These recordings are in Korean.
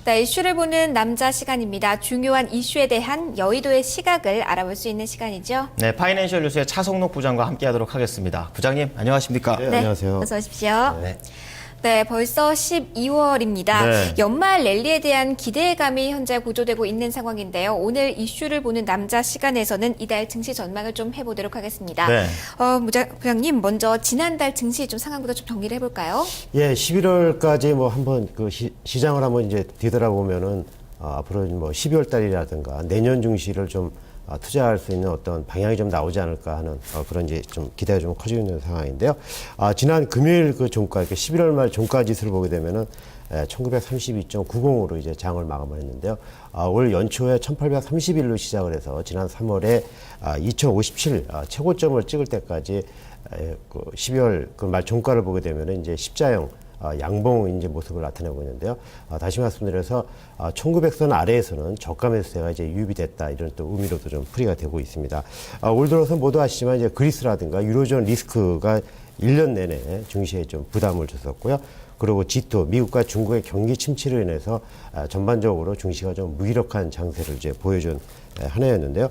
네, 이슈를 보는 남자 시간입니다. 중요한 이슈에 대한 여의도의 시각을 알아볼 수 있는 시간이죠. 네, 파이낸셜 뉴스의 차성록 부장과 함께하도록 하겠습니다. 부장님, 안녕하십니까? 네, 안녕하세요. 어서 오십시오. 네. 네, 벌써 12월입니다. 네. 연말 랠리에 대한 기대감이 현재 고조되고 있는 상황인데요. 오늘 이슈를 보는 남자 시간에서는 이달 증시 전망을 좀 해보도록 하겠습니다. 네. 부장님, 먼저 지난달 증시 좀 상황부터 좀 정리를 해볼까요? 예, 11월까지 뭐 한번 그 시장을 한번 이제 뒤돌아보면은 앞으로 뭐 12월 달이라든가 내년 증시를 좀 투자할 수 있는 어떤 방향이 좀 나오지 않을까 하는 그런 이제 좀 기대가 좀 커지고 있는 상황인데요. 지난 금요일 그 종가, 이렇게 11월 말 종가 지수를 보게 되면은 1932.90으로 이제 장을 마감을 했는데요. 올 연초에 1831로 시작을 해서 지난 3월에 2057 최고점을 찍을 때까지 그 12월 그 말 종가를 보게 되면은 이제 십자형 양봉 이제 모습을 나타내고 있는데요. 다시 말씀드려서 1900선 아래에서는 저가 매수세가 이제 유입이 됐다, 이런 또 의미로도 좀 풀이가 되고 있습니다. 올 들어서 모두 아시지만 이제 그리스라든가 유로존 리스크가 1년 내내 증시에 좀 부담을 줬었고요. 그리고 G2, 미국과 중국의 경기 침체로 인해서 전반적으로 증시가 좀 무기력한 장세를 이제 보여준 한 해였는데요.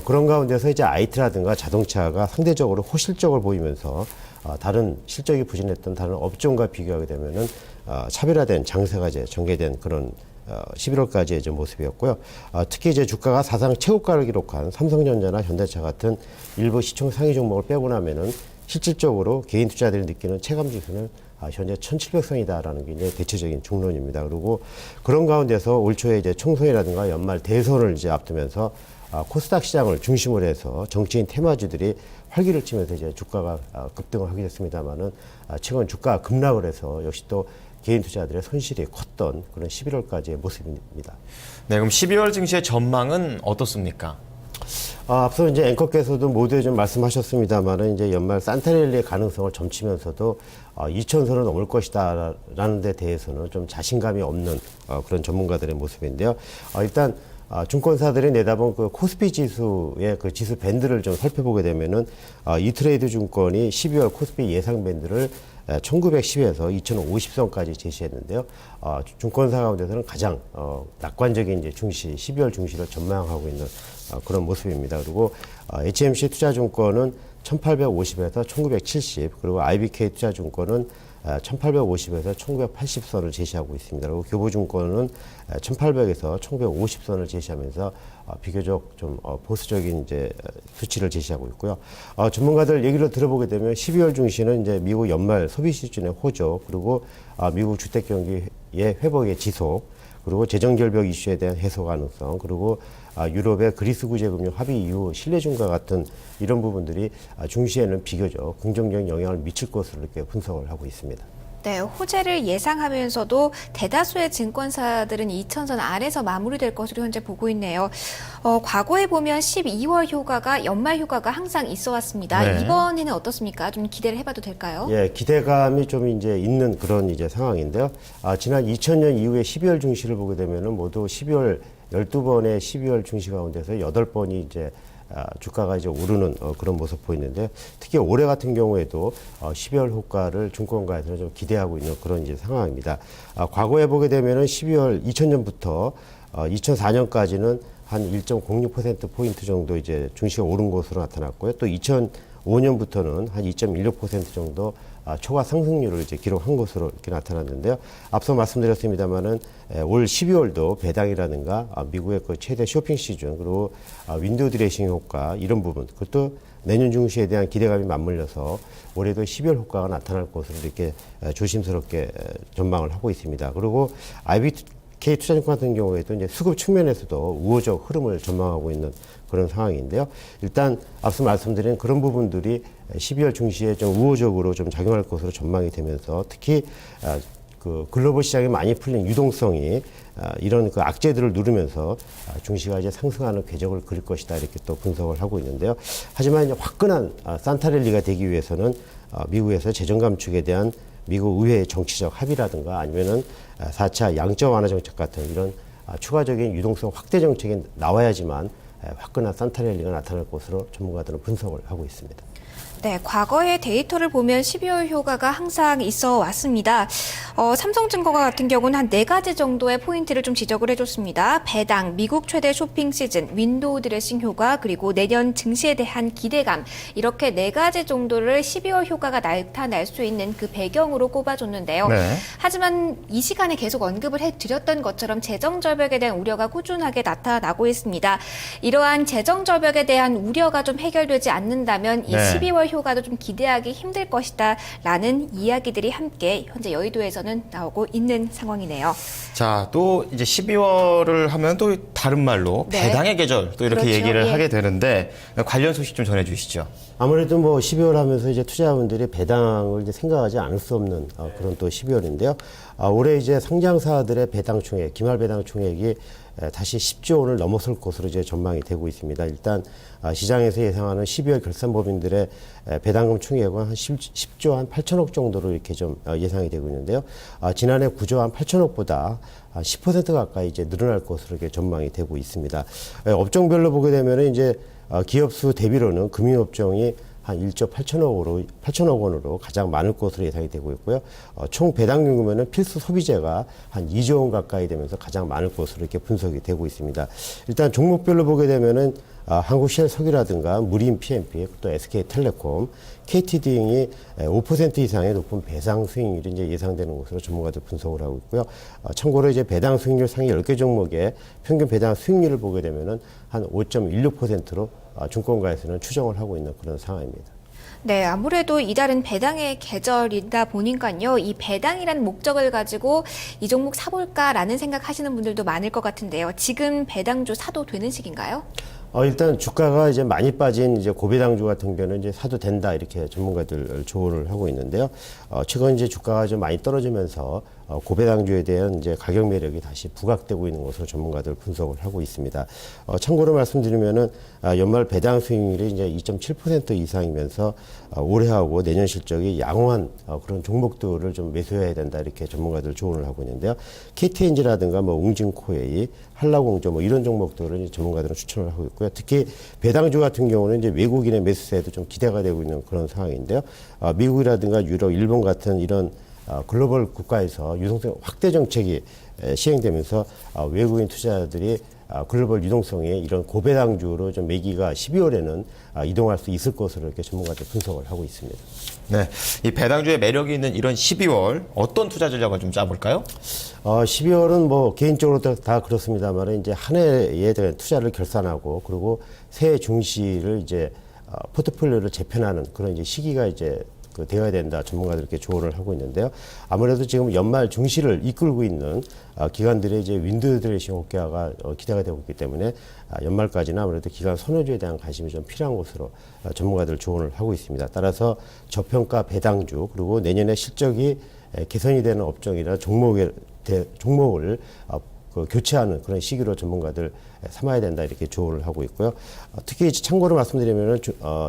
그런 가운데서 이제 IT라든가 자동차가 상대적으로 호실적으로 보이면서 다른 실적이 부진했던 다른 업종과 비교하게 되면은 차별화된 장세가 이제 전개된 그런 11월까지의 이제 모습이었고요. 특히 이제 주가가 사상 최고가를 기록한 삼성전자나 현대차 같은 일부 시총 상위 종목을 빼고 나면은 실질적으로 개인 투자들이 느끼는 체감 지수는 현재 1700선이다라는 게 이제 대체적인 중론입니다. 그리고 그런 가운데서 올 초에 이제 총선이라든가 연말 대선을 이제 앞두면서 코스닥 시장을 중심으로 해서 정치인 테마주들이 활기를 치면서 이제 주가가 급등을 하게 됐습니다만은 최근 주가 급락을 해서 역시 또 개인 투자들의 손실이 컸던 그런 11월까지의 모습입니다. 네, 그럼 12월 증시의 전망은 어떻습니까? 앞서 이제 앵커께서도 모두에 좀 말씀하셨습니다만은 이제 연말 산타랠리의 가능성을 점치면서도 2,000선을 넘을 것이다라는 데 대해서는 좀 자신감이 없는 그런 전문가들의 모습인데요. 일단 증권사들이 내다본 그 코스피 지수의 그 지수 밴드를 좀 살펴보게 되면은 이트레이드 증권이 12월 코스피 예상 밴드를 1910에서 2050선까지 제시했는데요. 증권사 가운데서는 가장 낙관적인 이제 증시, 12월 증시를 전망하고 있는 그런 모습입니다. 그리고 HMC 투자증권은 1850에서 1970, 그리고 IBK 투자증권은 1850에서 1980선을 제시하고 있습니다. 그리고 교보증권은 1800에서 1950선을 제시하면서 비교적 좀 보수적인 이제 수치를 제시하고 있고요. 전문가들 얘기를 들어보게 되면 12월 증시는 이제 미국 연말 소비 시즌의 호조, 그리고 미국 주택 경기의 회복의 지속, 그리고 재정결벽 이슈에 대한 해소 가능성, 그리고 유럽의 그리스 구제금융 합의 이후 신뢰 증가 같은 이런 부분들이 증시에는 비교적 긍정적인 영향을 미칠 것으로 이렇게 분석을 하고 있습니다. 네, 호재를 예상하면서도 대다수의 증권사들은 2,000선 아래서 마무리될 것으로 현재 보고 있네요. 과거에 보면 12월 효과가 연말 효과가 항상 있어 왔습니다. 네. 이번에는 어떻습니까? 좀 기대를 해봐도 될까요? 예, 기대감이 좀 이제 있는 그런 이제 상황인데요. 지난 2000년 이후에 12월 증시를 보게 되면은 모두 12월 12번의 12월 증시 가운데서 8번이 이제 주가가 이제 오르는 그런 모습 보이는데, 특히 올해 같은 경우에도 12월 효과를 증권가에서는 좀 기대하고 있는 그런 이제 상황입니다. 과거에 보게 되면은 12월 2000년부터 2004년까지는 한 1.06%포인트 정도 이제 증시가 오른 것으로 나타났고요. 또 2005년부터는 한 2.16% 정도 초과 상승률을 이제 기록한 것으로 이렇게 나타났는데요. 앞서 말씀드렸습니다만은 올 12월도 배당이라든가 미국의 그 최대 쇼핑 시즌, 그리고 윈도우 드레싱 효과, 이런 부분, 그것도 내년 증시에 대한 기대감이 맞물려서 올해도 12월 효과가 나타날 것으로 이렇게 조심스럽게 전망을 하고 있습니다. 그리고 IBK 투자증권 같은 경우에도 이제 수급 측면에서도 우호적 흐름을 전망하고 있는 그런 상황인데요. 일단 앞서 말씀드린 그런 부분들이 12월 증시에 좀 우호적으로 좀 작용할 것으로 전망이 되면서, 특히 그 글로벌 시장이 많이 풀린 유동성이 이런 그 악재들을 누르면서 증시가 이제 상승하는 궤적을 그릴 것이다, 이렇게 또 분석을 하고 있는데요. 하지만 이제 화끈한 산타랠리가 되기 위해서는 미국에서 재정 감축에 대한 미국 의회의 정치적 합의라든가 아니면은 4차 양적 완화 정책 같은 이런 추가적인 유동성 확대 정책이 나와야지만 화끈한 산타랠리가 나타날 것으로 전문가들은 분석을 하고 있습니다. 네, 과거의 데이터를 보면 12월 효과가 항상 있어 왔습니다. 삼성증권 같은 경우는 한 4가지 정도의 포인트를 좀 지적을 해줬습니다. 배당, 미국 최대 쇼핑 시즌, 윈도우 드레싱 효과, 그리고 내년 증시에 대한 기대감, 이렇게 4가지 정도를 12월 효과가 나타날 수 있는 그 배경으로 꼽아줬는데요. 네. 하지만 이 시간에 계속 언급을 해드렸던 것처럼 재정 절벽에 대한 우려가 꾸준하게 나타나고 있습니다. 이러한 재정 절벽에 대한 우려가 좀 해결되지 않는다면 이 네. 12월 효과도 좀 기대하기 힘들 것이다 라는 이야기들이 함께 현재 여의도에서는 나오고 있는 상황이네요. 자, 또 이제 12월을 하면 또 다른 말로 네. 배당의 계절 또 이렇게 그렇죠. 얘기를 예. 하게 되는데 관련 소식 좀 전해주시죠. 아무래도 뭐 12월 하면서 이제 투자자분들이 배당을 이제 생각하지 않을 수 없는 그런 또 12월인데요. 올해 이제 상장사들의 배당 총액, 기말 배당 총액이 다시 10조 원을 넘어설 것으로 이제 전망이 되고 있습니다. 일단 시장에서 예상하는 12월 결산법인들의 배당금 총액은 한 10조 한 8천억 정도로 이렇게 좀 예상이 되고 있는데요. 지난해 9조 한 8천억보다 10% 가까이 이제 늘어날 것으로 이렇게 전망이 되고 있습니다. 업종별로 보게 되면은 이제 기업 수 대비로는 금융업종이 한 1조 8천억 원으로 가장 많을 것으로 예상이 되고 있고요. 총 배당 규모는 필수 소비재가 한 2조 원 가까이 되면서 가장 많을 것으로 이렇게 분석이 되고 있습니다. 일단 종목별로 보게 되면은 한국시설석유라든가 무림 P&P, 또 SK텔레콤, KT 등이 5% 이상의 높은 배당 수익률이 이제 예상되는 것으로 전문가들 분석을 하고 있고요. 참고로 이제 배당 수익률 상위 10개 종목의 평균 배당 수익률을 보게 되면은 한 5.16%로 증권가에서는 추정을 하고 있는 그런 상황입니다. 네, 아무래도 이달은 배당의 계절이다 보니까요. 이 배당이라는 목적을 가지고 이 종목 사볼까라는 생각하시는 분들도 많을 것 같은데요. 지금 배당주 사도 되는 시기인가요? 일단 주가가 이제 많이 빠진 이제 고배당주 같은 경우는 이제 사도 된다 이렇게 전문가들 조언을 하고 있는데요. 최근 이제 주가가 좀 많이 떨어지면서 고배당주에 대한 이제 가격 매력이 다시 부각되고 있는 것으로 전문가들 분석을 하고 있습니다. 참고로 말씀드리면은 연말 배당 수익률이 이제 2.7% 이상이면서 올해하고 내년 실적이 양호한 그런 종목들을 좀 매수해야 된다 이렇게 전문가들 조언을 하고 있는데요. KTNG라든가 뭐 웅진코웨이, 한라공조 뭐 이런 종목들을 이제 전문가들은 추천을 하고 있고요. 특히 배당주 같은 경우는 이제 외국인의 매수세도 좀 기대가 되고 있는 그런 상황인데요. 미국이라든가 유럽, 일본 같은 이런 글로벌 국가에서 유동성 확대 정책이 시행되면서 외국인 투자자들이 글로벌 유동성에 이런 고배당주로 좀 매기가 12월에는 이동할 수 있을 것으로 이렇게 전문가들 분석을 하고 있습니다. 네, 이 배당주의 매력이 있는 이런 12월 어떤 투자 전략을 좀 짜볼까요? 12월은 뭐 개인적으로 다 그렇습니다만 이제 한 해에 대한 투자를 결산하고 그리고 새해 중시를 이제 포트폴리오를 재편하는 그런 이제 시기가 이제 되어야 된다 전문가들께 조언을 하고 있는데요. 아무래도 지금 연말 중시를 이끌고 있는 기관들의 이제 윈도우 드레싱 효과가 기대가 되고 있기 때문에 연말까지는 아무래도 기관 선호주에 대한 관심이 좀 필요한 것으로 전문가들 조언을 하고 있습니다. 따라서 저평가 배당주 그리고 내년에 실적이 개선이 되는 업종이나 종목을 교체하는 그런 시기로 전문가들 삼아야 된다 이렇게 조언을 하고 있고요. 특히 참고로 말씀드리면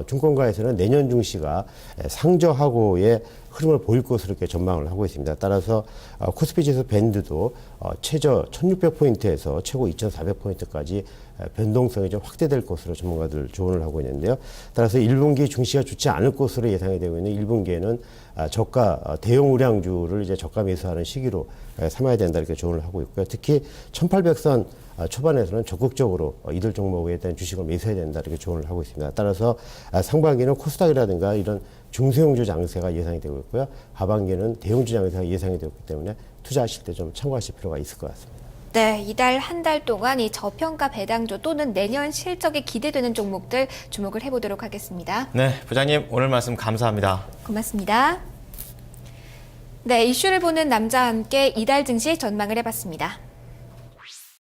증권가에서는 내년 중시가 상저하고의 흐름을 보일 것으로 이렇게 전망을 하고 있습니다. 따라서 코스피 지수 밴드도 최저 1600포인트에서 최고 2400포인트까지 변동성이 좀 확대될 것으로 전문가들 조언을 하고 있는데요. 따라서 1분기 중시가 좋지 않을 것으로 예상이 되고 있는 1분기에는 저가 대형 우량주를 이제 저가 매수하는 시기로 삼아야 된다 이렇게 조언을 하고 있고요. 특히 1800선 초반에서는 적극적으로 이들 종목에 대한 주식을 매수해야 된다 이렇게 조언을 하고 있습니다. 따라서 상반기는 코스닥이라든가 이런 중소형주 장세가 예상이 되고 있고요. 하반기는 대형주 장세가 예상이 되고 있기 때문에 투자하실 때 좀 참고하실 필요가 있을 것 같습니다. 네, 이달 한 달 동안 이 저평가 배당주 또는 내년 실적이 기대되는 종목들 주목을 해보도록 하겠습니다. 네, 부장님 오늘 말씀 감사합니다. 고맙습니다. 네, 이슈를 보는 남자와 함께 이달 증시 전망을 해봤습니다.